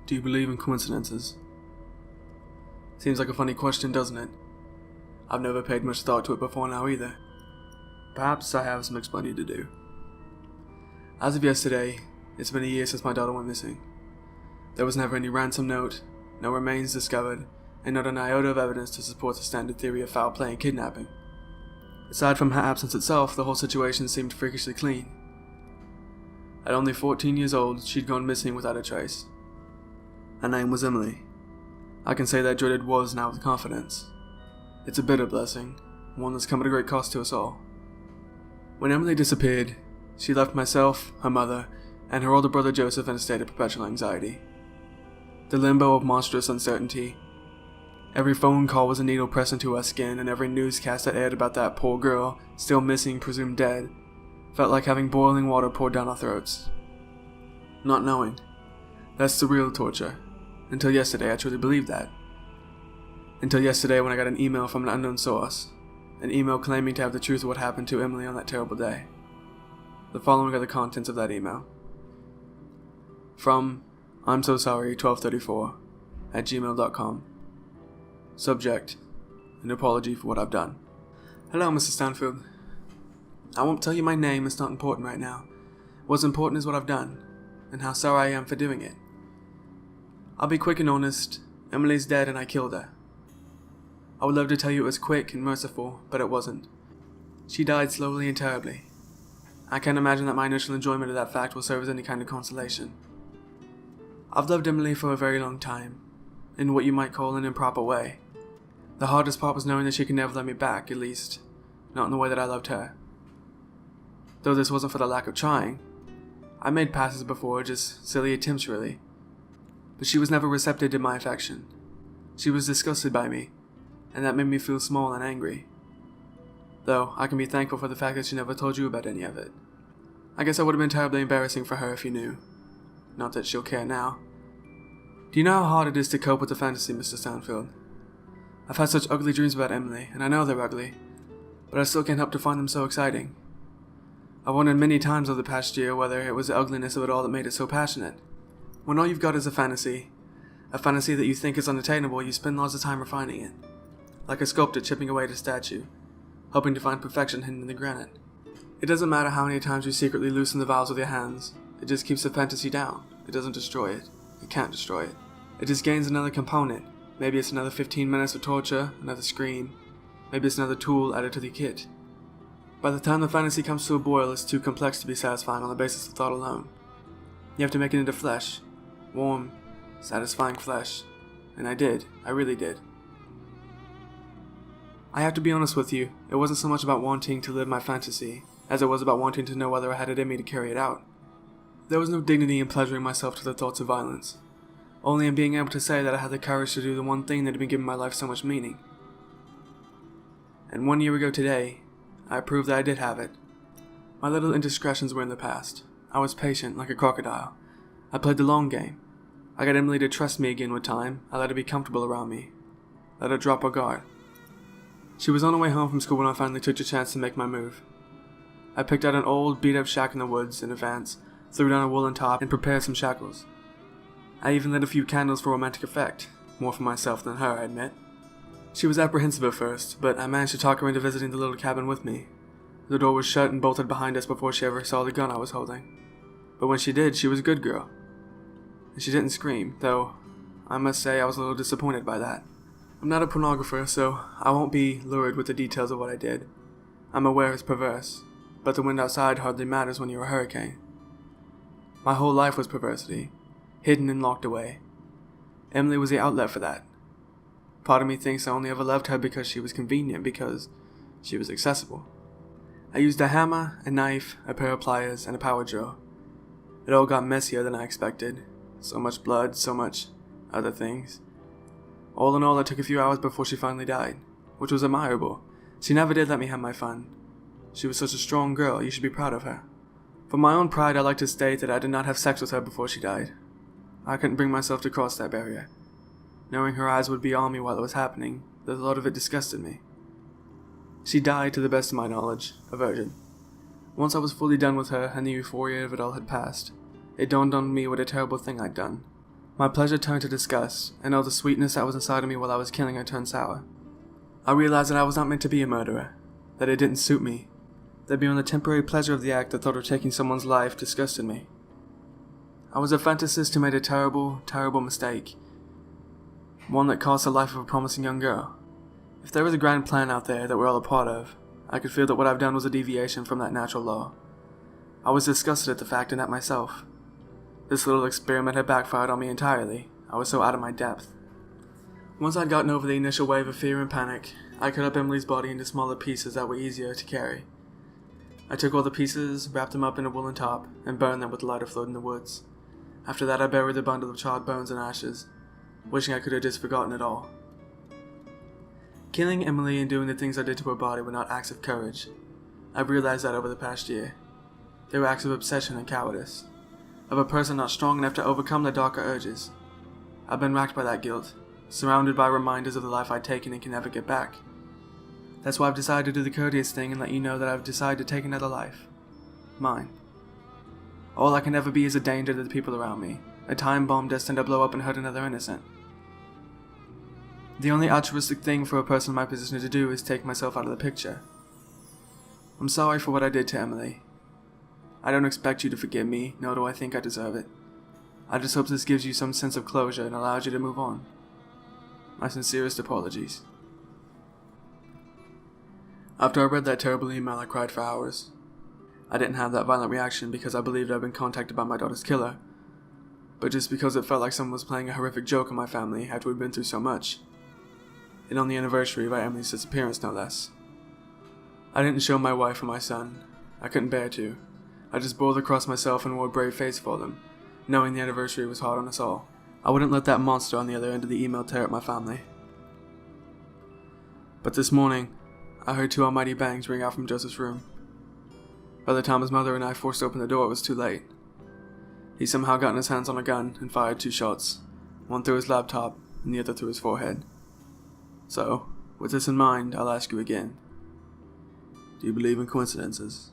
Do you believe in coincidences? Seems like a funny question, doesn't it? I've never paid much thought to it before now either. Perhaps I have some explaining to do. As of yesterday, it's been a year since my daughter went missing. There was never any ransom note, no remains discovered, and not an iota of evidence to support the standard theory of foul play and kidnapping. Aside from her absence itself, the whole situation seemed freakishly clean. At only 14 years old, she'd gone missing without a trace. Her name was Emily. I can say that dreaded was now with confidence. It's a bitter blessing, one that's come at a great cost to us all. When Emily disappeared, she left myself, her mother, and her older brother Joseph in a state of perpetual anxiety. The limbo of monstrous uncertainty. Every phone call was a needle pressed into our skin, and every newscast that aired about that poor girl, still missing, presumed dead, felt like having boiling water poured down our throats. Not knowing. That's the real torture. Until yesterday, I truly believed that. Until yesterday when I got an email from an unknown source. An email claiming to have the truth of what happened to Emily on that terrible day. The following are the contents of that email. From I'm so sorry 1234@gmail.com. Subject: an apology for what I've done. Hello, Mr. Stanfield. I won't tell you my name, it's not important right now. What's important is what I've done, and how sorry I am for doing it. I'll be quick and honest. Emily's dead and I killed her. I would love to tell you it was quick and merciful, but it wasn't. She died slowly and terribly. I can't imagine that my initial enjoyment of that fact will serve as any kind of consolation. I've loved Emily for a very long time, in what you might call an improper way. The hardest part was knowing that she could never love me back, at least, not in the way that I loved her. Though this wasn't for the lack of trying. I made passes before, just silly attempts really. But she was never receptive to my affection. She was disgusted by me, and that made me feel small and angry. Though, I can be thankful for the fact that she never told you about any of it. I guess it would have been terribly embarrassing for her if you knew. Not that she'll care now. Do you know how hard it is to cope with the fantasy, Mr. Stanfield? I've had such ugly dreams about Emily, and I know they're ugly, but I still can't help to find them so exciting. I've wondered many times over the past year whether it was the ugliness of it all that made it so passionate. When all you've got is a fantasy that you think is unattainable, you spend lots of time refining it. Like a sculptor chipping away at a statue, hoping to find perfection hidden in the granite. It doesn't matter how many times you secretly loosen the valves with your hands, it just keeps the fantasy down. It doesn't destroy it. It can't destroy it. It just gains another component. Maybe it's another 15 minutes of torture, another scream. Maybe it's another tool added to the kit. By the time the fantasy comes to a boil, it's too complex to be satisfying on the basis of thought alone. You have to make it into flesh. Warm, satisfying flesh. And I did. I really did. I have to be honest with you, it wasn't so much about wanting to live my fantasy, as it was about wanting to know whether I had it in me to carry it out. There was no dignity in pleasuring myself to the thoughts of violence, only in being able to say that I had the courage to do the one thing that had been giving my life so much meaning. And 1 year ago today, I proved that I did have it. My little indiscretions were in the past. I was patient, like a crocodile. I played the long game. I got Emily to trust me again with time. I let her be comfortable around me. Let her drop her guard. She was on her way home from school when I finally took the chance to make my move. I picked out an old, beat-up shack in the woods in advance, threw down a woolen top, and prepared some shackles. I even lit a few candles for romantic effect, more for myself than her, I admit. She was apprehensive at first, but I managed to talk her into visiting the little cabin with me. The door was shut and bolted behind us before she ever saw the gun I was holding. But when she did, she was a good girl. And she didn't scream, though I must say I was a little disappointed by that. I'm not a pornographer, so I won't be lured with the details of what I did. I'm aware it's perverse, but the wind outside hardly matters when you're a hurricane. My whole life was perversity, hidden and locked away. Emily was the outlet for that. Part of me thinks I only ever loved her because she was convenient, because she was accessible. I used a hammer, a knife, a pair of pliers, and a power drill. It all got messier than I expected. So much blood, so much other things. All in all, it took a few hours before she finally died, which was admirable. She never did let me have my fun. She was such a strong girl, you should be proud of her. For my own pride, I like to state that I did not have sex with her before she died. I couldn't bring myself to cross that barrier. Knowing her eyes would be on me while it was happening, the thought of it disgusted me. She died, to the best of my knowledge, a virgin. Once I was fully done with her and the euphoria of it all had passed, it dawned on me what a terrible thing I'd done. My pleasure turned to disgust, and all the sweetness that was inside of me while I was killing her turned sour. I realized that I was not meant to be a murderer, that it didn't suit me, that beyond the temporary pleasure of the act, the thought of taking someone's life disgusted me. I was a fantasist who made a terrible, terrible mistake. One that cost the life of a promising young girl. If there was a grand plan out there that we're all a part of, I could feel that what I've done was a deviation from that natural law. I was disgusted at the fact and at myself. This little experiment had backfired on me entirely. I was so out of my depth. Once I'd gotten over the initial wave of fear and panic, I cut up Emily's body into smaller pieces that were easier to carry. I took all the pieces, wrapped them up in a woolen top, and burned them with the lighter fluid in the woods. After that, I buried the bundle of charred bones and ashes, wishing I could have just forgotten it all. Killing Emily and doing the things I did to her body were not acts of courage. I've realized that over the past year. They were acts of obsession and cowardice. Of a person not strong enough to overcome their darker urges. I've been racked by that guilt, surrounded by reminders of the life I'd taken and can never get back. That's why I've decided to do the courteous thing and let you know that I've decided to take another life. Mine. All I can ever be is a danger to the people around me, a time bomb destined to blow up and hurt another innocent. The only altruistic thing for a person in my position to do is take myself out of the picture. I'm sorry for what I did to Emily. I don't expect you to forgive me, nor do I think I deserve it. I just hope this gives you some sense of closure and allows you to move on. My sincerest apologies. After I read that terrible email, I cried for hours. I didn't have that violent reaction because I believed I'd been contacted by my daughter's killer, but just because it felt like someone was playing a horrific joke on my family after we'd been through so much. And on the anniversary of our Emily's disappearance, no less. I didn't show my wife or my son. I couldn't bear to. I just bore the cross myself and wore a brave face for them, knowing the anniversary was hard on us all. I wouldn't let that monster on the other end of the email tear up my family. But this morning, I heard two almighty bangs ring out from Joseph's room. By the time his mother and I forced open the door, it was too late. He somehow gotten his hands on a gun and fired 2 shots, one through his laptop and the other through his forehead. So, with this in mind, I'll ask you again. Do you believe in coincidences?